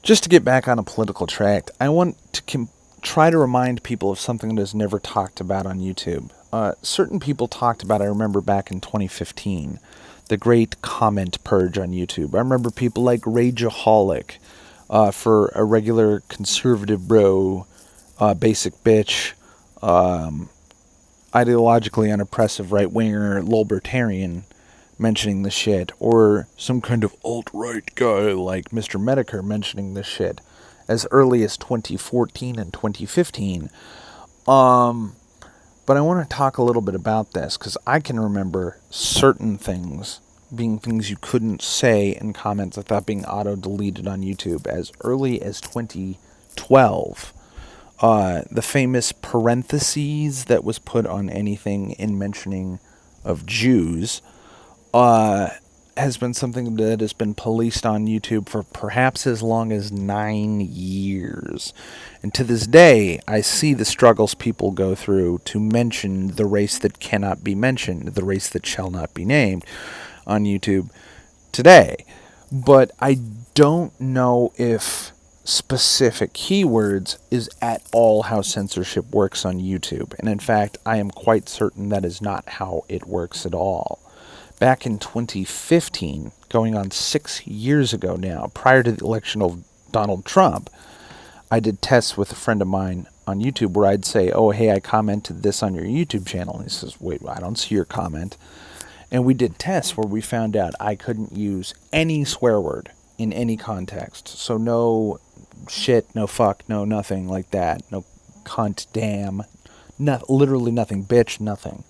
Just to get back on a political track, I want to try to remind people of something that is never talked about on YouTube. Certain people talked about, I remember back in 2015, the great comment purge on YouTube. I remember people like Rageaholic, for a regular conservative bro, basic bitch, ideologically unoppressive right-winger, libertarian, mentioning the shit, or some kind of alt-right guy like Mr. Medicare mentioning this shit as early as 2014 and 2015. But I want to talk a little bit about this, because I can remember certain things being things you couldn't say in comments without being auto-deleted on YouTube as early as 2012. The famous parentheses that was put on anything in mentioning of Jews has been something that has been policed on YouTube for perhaps as long as 9 years. And to this day, I see the struggles people go through to mention the race that cannot be mentioned, the race that shall not be named, on YouTube today. But I don't know if specific keywords is at all how censorship works on YouTube. And in fact, I am quite certain that is not how it works at all. Back in 2015, going on 6 years ago now, prior to the election of Donald Trump, I did tests with a friend of mine on YouTube where I'd say, oh, hey, I commented this on your YouTube channel. And he says, wait, I don't see your comment. And we did tests where we found out I couldn't use any swear word in any context. So no shit, no fuck, no nothing like that. No cunt, damn, literally nothing, bitch, nothing.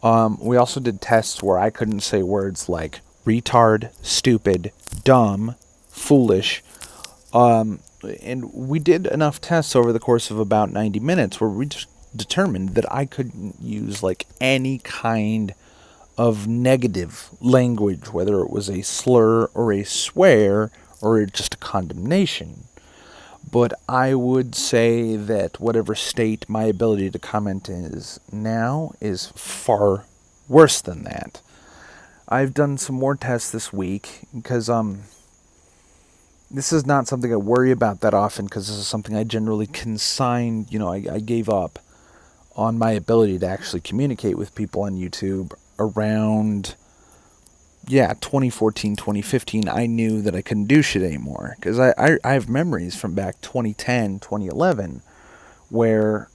We also did tests where I couldn't say words like retard, stupid, dumb, foolish. And we did enough tests over the course of about 90 minutes where we just determined that I couldn't use like any kind of negative language, whether it was a slur or a swear or just a condemnation. But I would say that whatever state my ability to comment is now is far worse than that. I've done some more tests this week because this is not something I worry about that often, because this is something I generally consigned, I gave up on my ability to actually communicate with people on YouTube around 2014, 2015. I knew that I couldn't do shit anymore, because I have memories from back 2010, 2011, where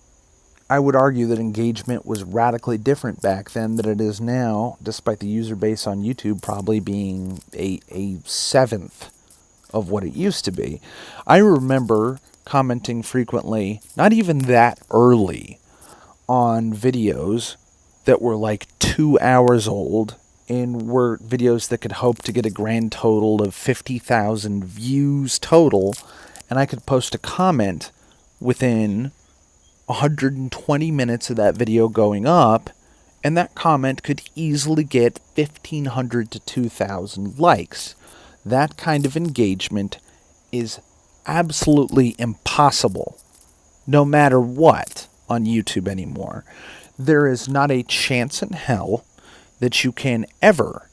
I would argue that engagement was radically different back then than it is now, despite the user base on YouTube probably being a seventh of what it used to be. I remember commenting frequently, not even that early, on videos that were like 2 hours old and were videos that could hope to get a grand total of 50,000 views total, and I could post a comment within 120 minutes of that video going up, and that comment could easily get 1,500 to 2,000 likes. That kind of engagement is absolutely impossible, no matter what, on YouTube anymore. There is not a chance in hell that you can ever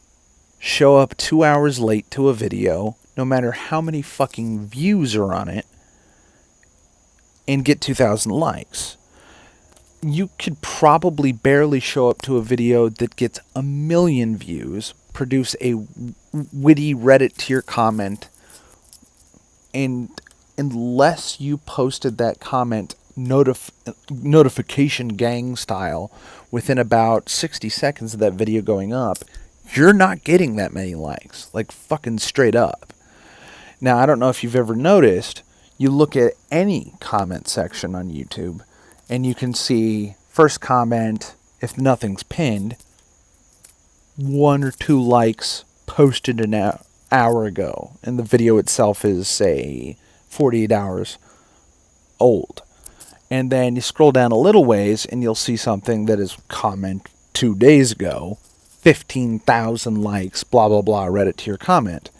show up 2 hours late to a video, no matter how many fucking views are on it, and get 2,000 likes. You could probably barely show up to a video that gets 1 million views, produce a witty Reddit tier comment, and unless you posted that comment notification gang style within about 60 seconds of that video going up, you're not getting that many likes, like fucking straight up. Now, I don't know if you've ever noticed, you look at any comment section on YouTube and you can see first comment, if nothing's pinned, 1 or 2 likes posted an hour ago, and the video itself is, say, 48 hours old. And then you scroll down a little ways and you'll see something that is comment 2 days ago, 15,000 likes, blah, blah, blah, Reddit tier comment.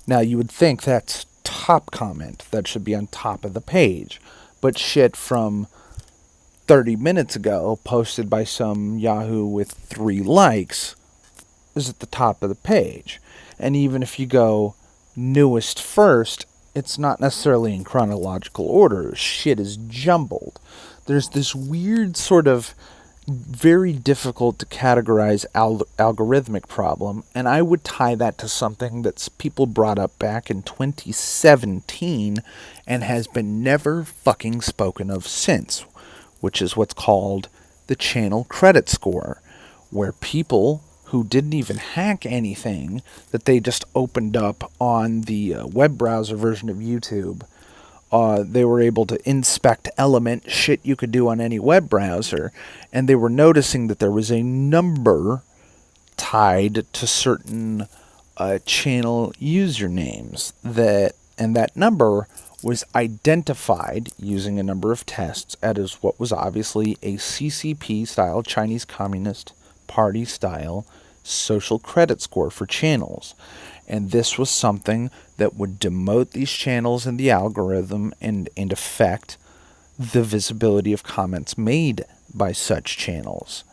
Now, you would think that's top comment. That should be on top of the page. But shit from 30 minutes ago, posted by some Yahoo with 3 likes, is at the top of the page. And even if you go newest first, it's not necessarily in chronological order. Shit is jumbled. There's this weird sort of very difficult to categorize algorithmic problem, and I would tie that to something that people brought up back in 2017 and has been never fucking spoken of since, which is what's called the channel credit score, where people who didn't even hack anything that they just opened up on the web browser version of YouTube, they were able to inspect element shit you could do on any web browser, and they were noticing that there was a number tied to certain channel usernames, and that number was identified using a number of tests as what was obviously a CCP style, Chinese Communist Party style social credit score for channels. And this was something that would demote these channels in the algorithm and affect the visibility of comments made by such channels.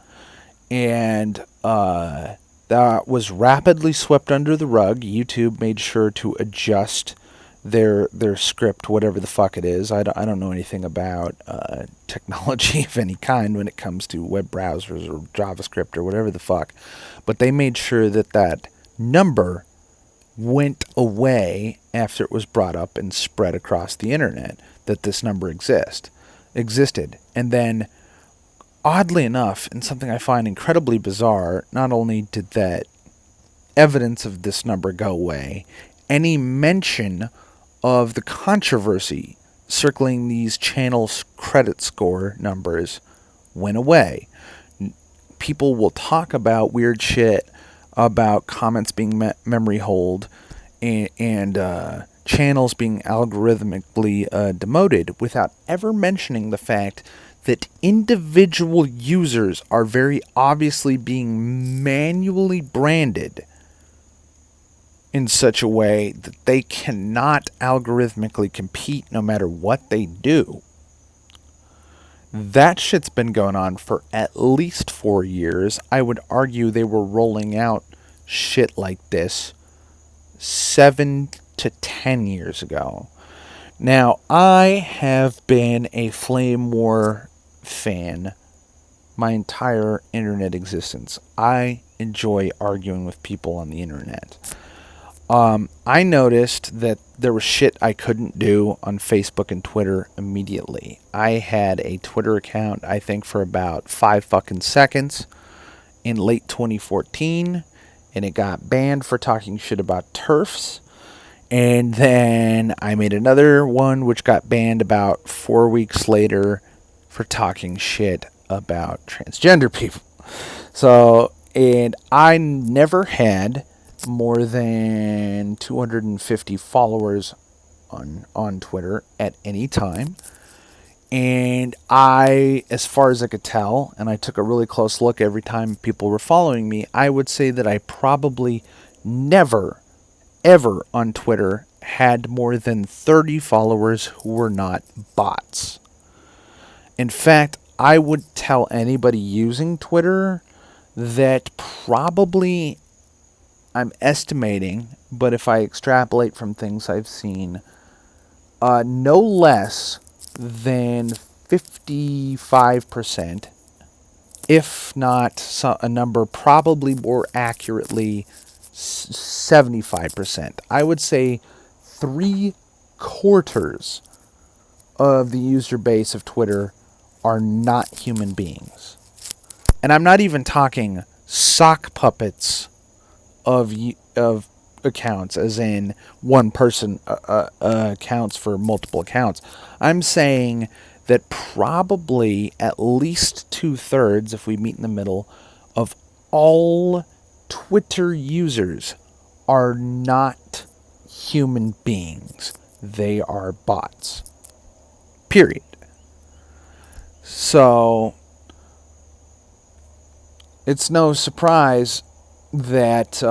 And that was rapidly swept under the rug. YouTube made sure to adjust their script, whatever the fuck it is. I don't know anything about technology of any kind when it comes to web browsers or JavaScript or whatever the fuck. But they made sure that that number went away after it was brought up and spread across the internet, that this number existed. And then, oddly enough, and something I find incredibly bizarre, not only did that evidence of this number go away, any mention of the controversy circling these channels' credit score numbers went away. People will talk about weird shit about comments being memory hold and channels being algorithmically demoted without ever mentioning the fact that individual users are very obviously being manually branded in such a way that they cannot algorithmically compete no matter what they do. That shit's been going on for at least 4 years. I would argue they were rolling out shit like this 7 to 10 years ago. Now, I have been a flame war fan my entire internet existence. I enjoy arguing with people on the internet. I noticed that there was shit I couldn't do on Facebook and Twitter immediately. I had a Twitter account, I think, for about 5 fucking seconds in late 2014, and it got banned for talking shit about TERFs. And then I made another one which got banned about 4 weeks later for talking shit about transgender people. So, and I never had more than 250 followers on Twitter at any time. And I, as far as I could tell, and I took a really close look every time people were following me, I would say that I probably never, ever on Twitter had more than 30 followers who were not bots. In fact, I would tell anybody using Twitter that probably, I'm estimating, but if I extrapolate from things I've seen, no less than 55%, if not a number probably more accurately 75%. I would say 3/4 of the user base of Twitter are not human beings. And I'm not even talking sock puppets of accounts, as in one person accounts for multiple accounts. I'm saying that probably at least 2/3, if we meet in the middle, of all Twitter users are not human beings. They are bots. Period. So, it's no surprise that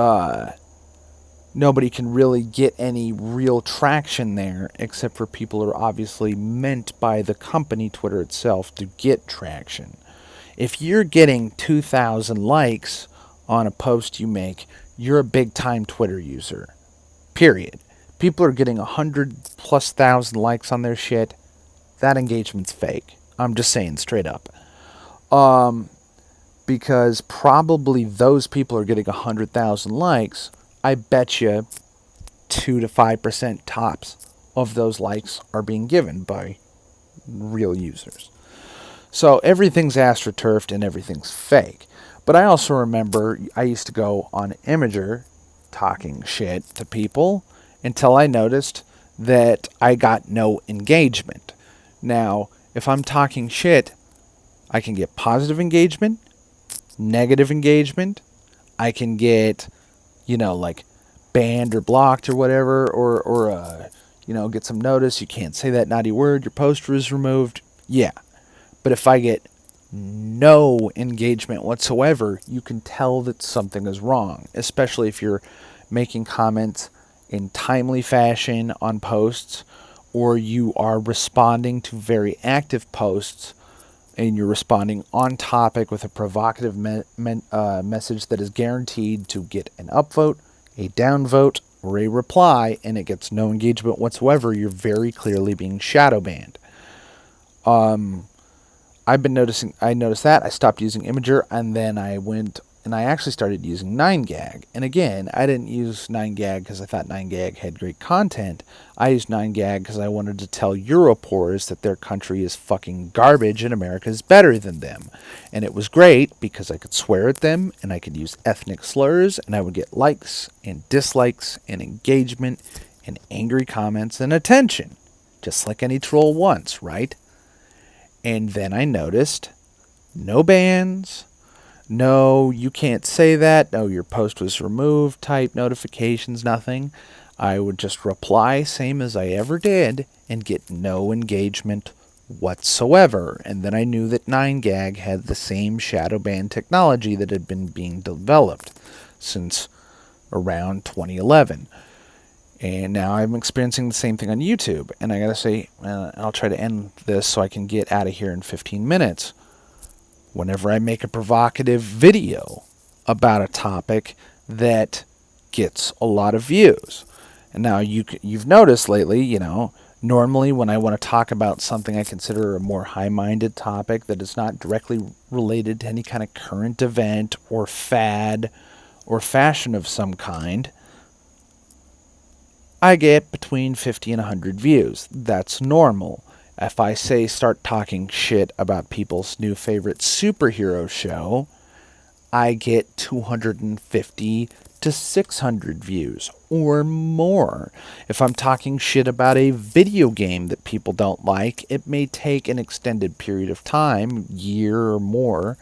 nobody can really get any real traction there, except for people who are obviously meant by the company Twitter itself to get traction. If you're getting 2,000 likes on a post you make, you're a big-time Twitter user. Period. people are getting 100,000+ likes on their shit, that engagement's fake. I'm just saying straight up. Because probably those people are getting 100,000 likes. I bet you 2 to 5% tops of those likes are being given by real users. So everything's astroturfed and everything's fake. But I also remember I used to go on Imager talking shit to people until I noticed that I got no engagement. Now, if I'm talking shit, I can get positive engagement, negative engagement. I can get, like banned or blocked or whatever, or get some notice. You can't say that naughty word. Your poster is removed. Yeah. But if I get no engagement whatsoever, you can tell that something is wrong, especially if you're making comments in timely fashion on posts, or you are responding to very active posts and you're responding on topic with a provocative message that is guaranteed to get an upvote, a downvote, or a reply, and it gets no engagement whatsoever, you're very clearly being shadow banned. I noticed that. I stopped using Imager, and then I went and I actually started using 9gag. And again, I didn't use 9gag because I thought 9gag had great content. I used 9gag because I wanted to tell Europors that their country is fucking garbage and America is better than them. And it was great because I could swear at them and I could use ethnic slurs and I would get likes and dislikes and engagement and angry comments and attention. Just like any troll wants, right? And then I noticed no bans, no, you can't say that, no, your post was removed, type notifications, nothing. I would just reply same as I ever did and get no engagement whatsoever. And then I knew that 9gag had the same shadow ban technology that had been being developed since around 2011. And now I'm experiencing the same thing on YouTube. And I gotta say, I'll try to end this so I can get out of here in 15 minutes. Whenever I make a provocative video about a topic that gets a lot of views. And now you've noticed lately, normally when I want to talk about something I consider a more high-minded topic that is not directly related to any kind of current event or fad or fashion of some kind, I get between 50 and 100 views. That's normal. If I say start talking shit about people's new favorite superhero show, I get 250 to 600 views or more. If I'm talking shit about a video game that people don't like, it may take an extended period of time, year or more,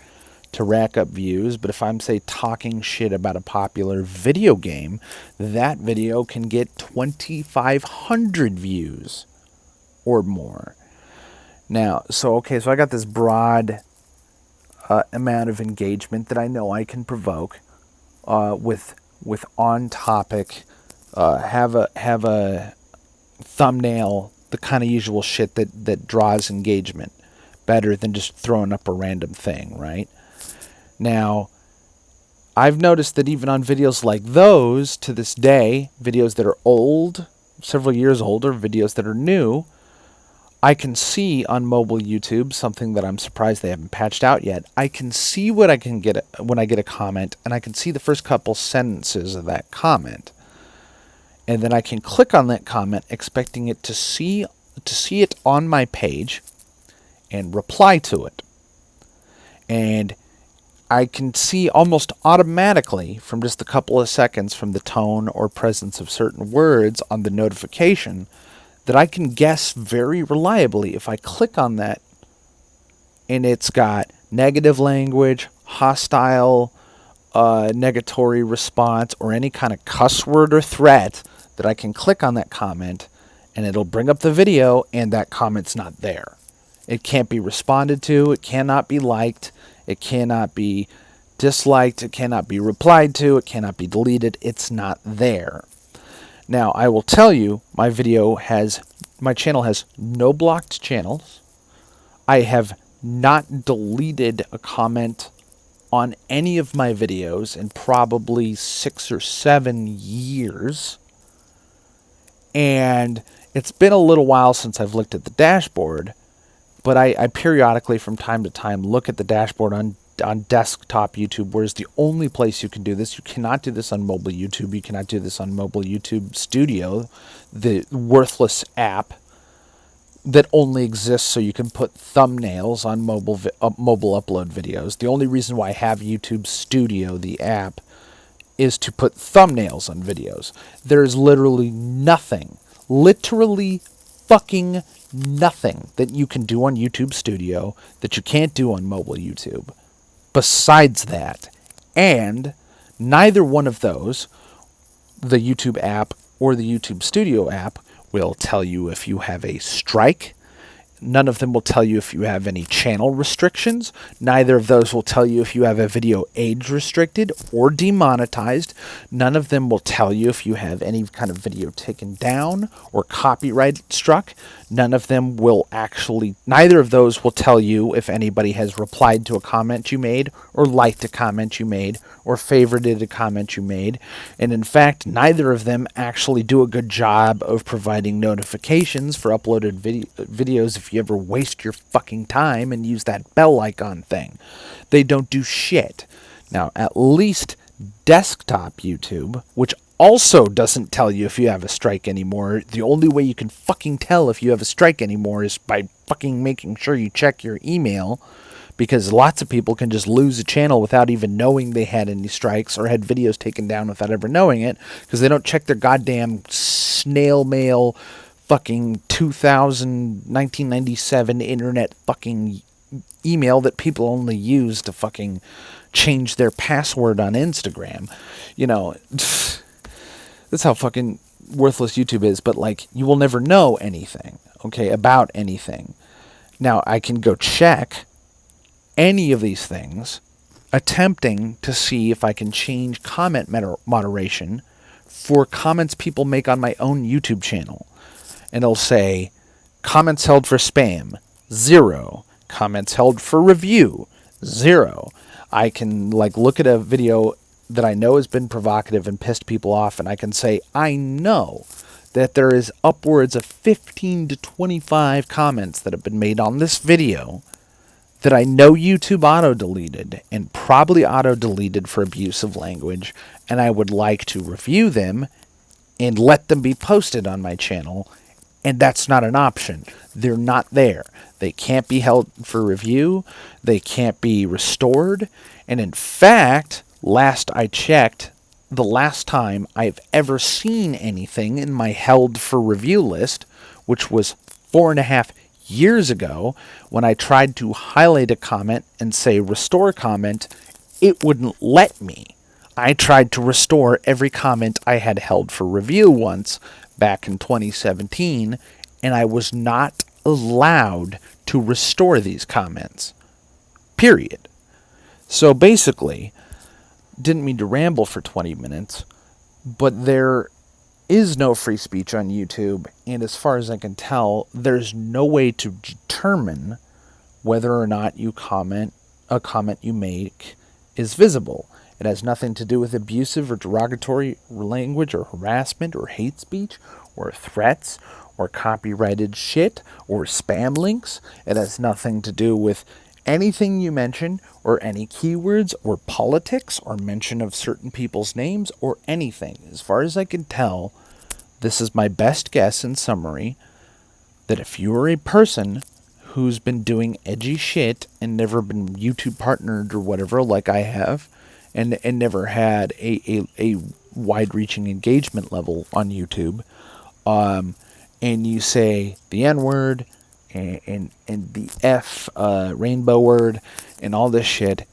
to rack up views. But if I'm, say, talking shit about a popular video game, that video can get 2,500 views or more. Now, so I got this broad amount of engagement that I know I can provoke with on topic, have a thumbnail, the kind of usual shit that draws engagement better than just throwing up a random thing, right? Now, I've noticed that even on videos like those, to this day, videos that are old, several years old, or videos that are new, I can see on mobile YouTube, something that I'm surprised they haven't patched out yet. I can see what I can get when I get a comment, and I can see the first couple sentences of that comment. And then I can click on that comment, expecting it to see it on my page and reply to it. And I can see almost automatically from just a couple of seconds from the tone or presence of certain words on the notification that I can guess very reliably if I click on that and it's got negative language, hostile, negatory response, or any kind of cuss word or threat, that I can click on that comment and it'll bring up the video and that comment's not there. It can't be responded to, it cannot be liked, it cannot be disliked, it cannot be replied to, it cannot be deleted, it's not there. Now, I will tell you, my channel has no blocked channels. I have not deleted a comment on any of my videos in probably 6 or 7 years. And it's been a little while since I've looked at the dashboard, but I periodically from time to time look at the dashboard on desktop YouTube, whereas the only place you can do this, you cannot do this on mobile YouTube, you cannot do this on mobile YouTube Studio, the worthless app that only exists so you can put thumbnails on mobile upload videos. The only reason why I have YouTube Studio, the app, is to put thumbnails on videos. There is literally fucking nothing that you can do on YouTube Studio that you can't do on mobile YouTube. Besides that, and neither one of those, the YouTube app or the YouTube Studio app, will tell you if you have a strike. None of them will tell you if you have any channel restrictions. Neither of those will tell you if you have a video age restricted or demonetized. None of them will tell you if you have any kind of video taken down or copyright struck. Neither of those will tell you if anybody has replied to a comment you made or liked a comment you made or favorited a comment you made. And in fact, neither of them actually do a good job of providing notifications for uploaded videos if you ever waste your fucking time and use that bell icon thing. They don't do shit. Now, at least desktop YouTube, which also doesn't tell you if you have a strike anymore. The only way you can fucking tell if you have a strike anymore is by fucking making sure you check your email, because lots of people can just lose a channel without even knowing they had any strikes or had videos taken down without ever knowing it, because they don't check their goddamn snail mail fucking 1997 internet fucking email that people only use to fucking change their password on Instagram. You know, that's how fucking worthless YouTube is, but like, you will never know anything, okay, about anything. Now, I can go check any of these things, attempting to see if I can change comment moderation for comments people make on my own YouTube channel. And it'll say, comments held for spam, 0. Comments held for review, 0. I can like look at a video that I know has been provocative and pissed people off, and I can say, I know that there is upwards of 15 to 25 comments that have been made on this video that I know YouTube auto-deleted, and probably auto-deleted for abusive language, and I would like to review them and let them be posted on my channel, and that's not an option. They're not there. They can't be held for review, they can't be restored, and in fact, last I checked, the last time I've ever seen anything in my held for review list, which was 4.5 years ago, when I tried to highlight a comment and say restore comment, it wouldn't let me. I tried to restore every comment I had held for review once back in 2017, and I was not allowed to restore these comments. Period. So basically, didn't mean to ramble for 20 minutes, but there is no free speech on YouTube, and as far as I can tell, there's no way to determine whether or not a comment you make is visible. It has nothing to do with abusive or derogatory language or harassment or hate speech or threats or copyrighted shit or spam links. It has nothing to do with anything you mention or any keywords or politics or mention of certain people's names or anything. As far as I can tell, this is my best guess in summary, that if you're a person who's been doing edgy shit and never been YouTube partnered or whatever like I have, and never had a wide-reaching engagement level on YouTube, and you say the N-word and the F rainbow word and all this shit,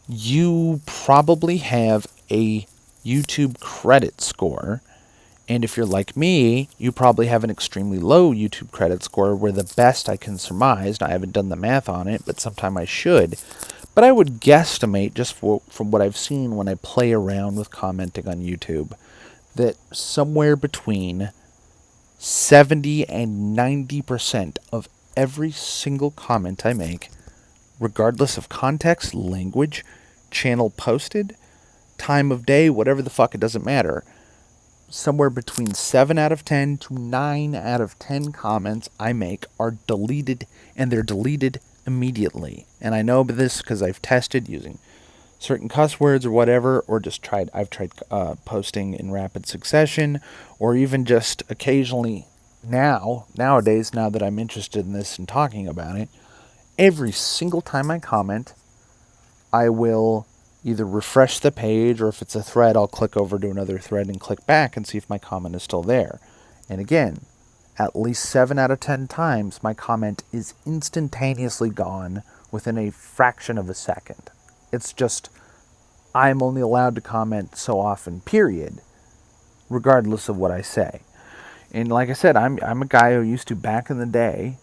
you probably have a YouTube credit score, and if you're like me, you probably have an extremely low YouTube credit score, where the best I can surmise, and I haven't done the math on it, but sometime I should, but I would guesstimate, just from what I've seen when I play around with commenting on YouTube, that somewhere between 70 and 90% of every single comment I make, regardless of context, language, channel posted, time of day, whatever the fuck, it doesn't matter, somewhere between 7 out of 10 to 9 out of 10 comments I make are deleted, and they're deleted immediately. And I know this because I've tested using certain cuss words or whatever, or I've tried posting in rapid succession, or even just occasionally nowadays, now that I'm interested in this and talking about it, every single time I comment, I will either refresh the page, or if it's a thread, I'll click over to another thread and click back and see if my comment is still there. And again, at least 7 out of 10 times, my comment is instantaneously gone within a fraction of a second. It's just, I'm only allowed to comment so often, period, regardless of what I say. And like I said, I'm a guy who used to, back in the day,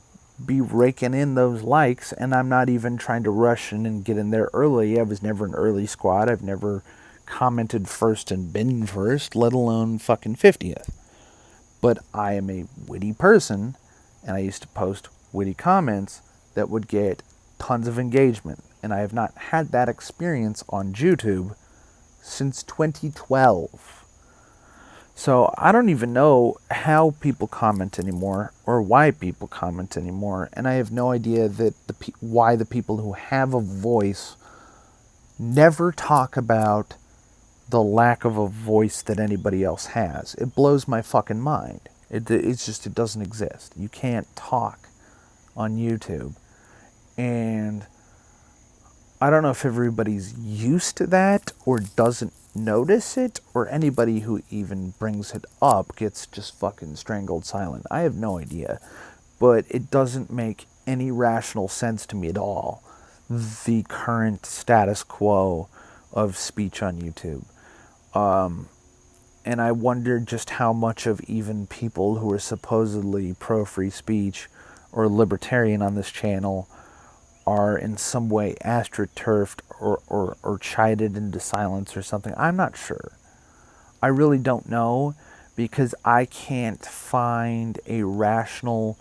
be raking in those likes, and I'm not even trying to rush in and get in there early. I was never an early squad. I've never commented first and been first, let alone fucking 50th. But I am a witty person, and I used to post witty comments that would get tons of engagement. And I have not had that experience on YouTube since 2012. So I don't even know how people comment anymore, or why people comment anymore, and I have no idea that why the people who have a voice never talk about the lack of a voice that anybody else has. It blows my fucking mind. It doesn't exist. You can't talk on YouTube, and I don't know if everybody's used to that or doesn't notice it, or anybody who even brings it up gets just fucking strangled silent. I have no idea, but it doesn't make any rational sense to me at all, the current status quo of speech on YouTube. And I wonder just how much of even people who are supposedly pro-free speech or libertarian on this channel are in some way astroturfed or chided into silence or something. I'm not sure. I really don't know, because I can't find a rational,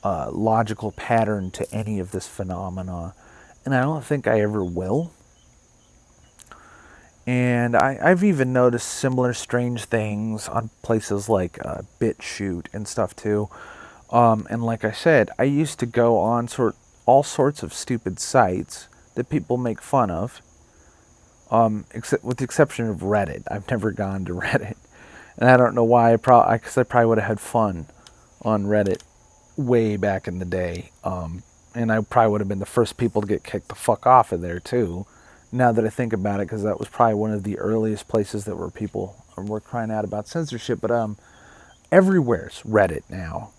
logical pattern to any of this phenomena, and I don't think I ever will. And I've even noticed similar strange things on places like BitChute and stuff too. And like I said, I used to go on all sorts of stupid sites that people make fun of, except with the exception of Reddit. I've never gone to Reddit, and I don't know why. Because I probably would have had fun on Reddit way back in the day, and I probably would have been the first people to get kicked the fuck off of there too. Now that I think about it, because that was probably one of the earliest places that were people were crying out about censorship. But everywhere's Reddit now.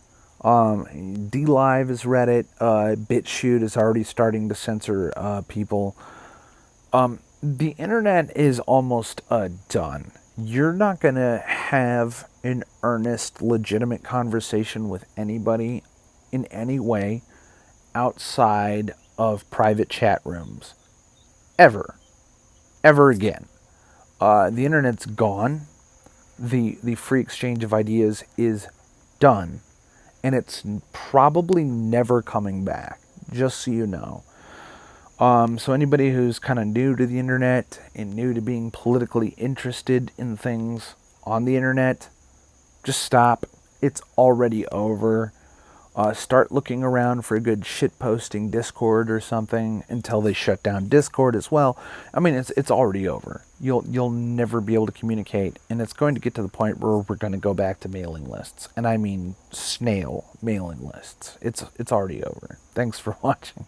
DLive is Reddit. BitChute is already starting to censor people. The internet is almost done. You're not going to have an earnest, legitimate conversation with anybody in any way outside of private chat rooms. Ever again. The internet's gone. The free exchange of ideas is done. And it's probably never coming back, just so you know. So anybody who's kind of new to the internet and new to being politically interested in things on the internet, just stop. It's already over. Start looking around for a good shitposting Discord or something until they shut down Discord as well. I mean, it's already over. You'll never be able to communicate, and it's going to get to the point where we're going to go back to mailing lists, and I mean snail mailing lists. It's already over. Thanks for watching.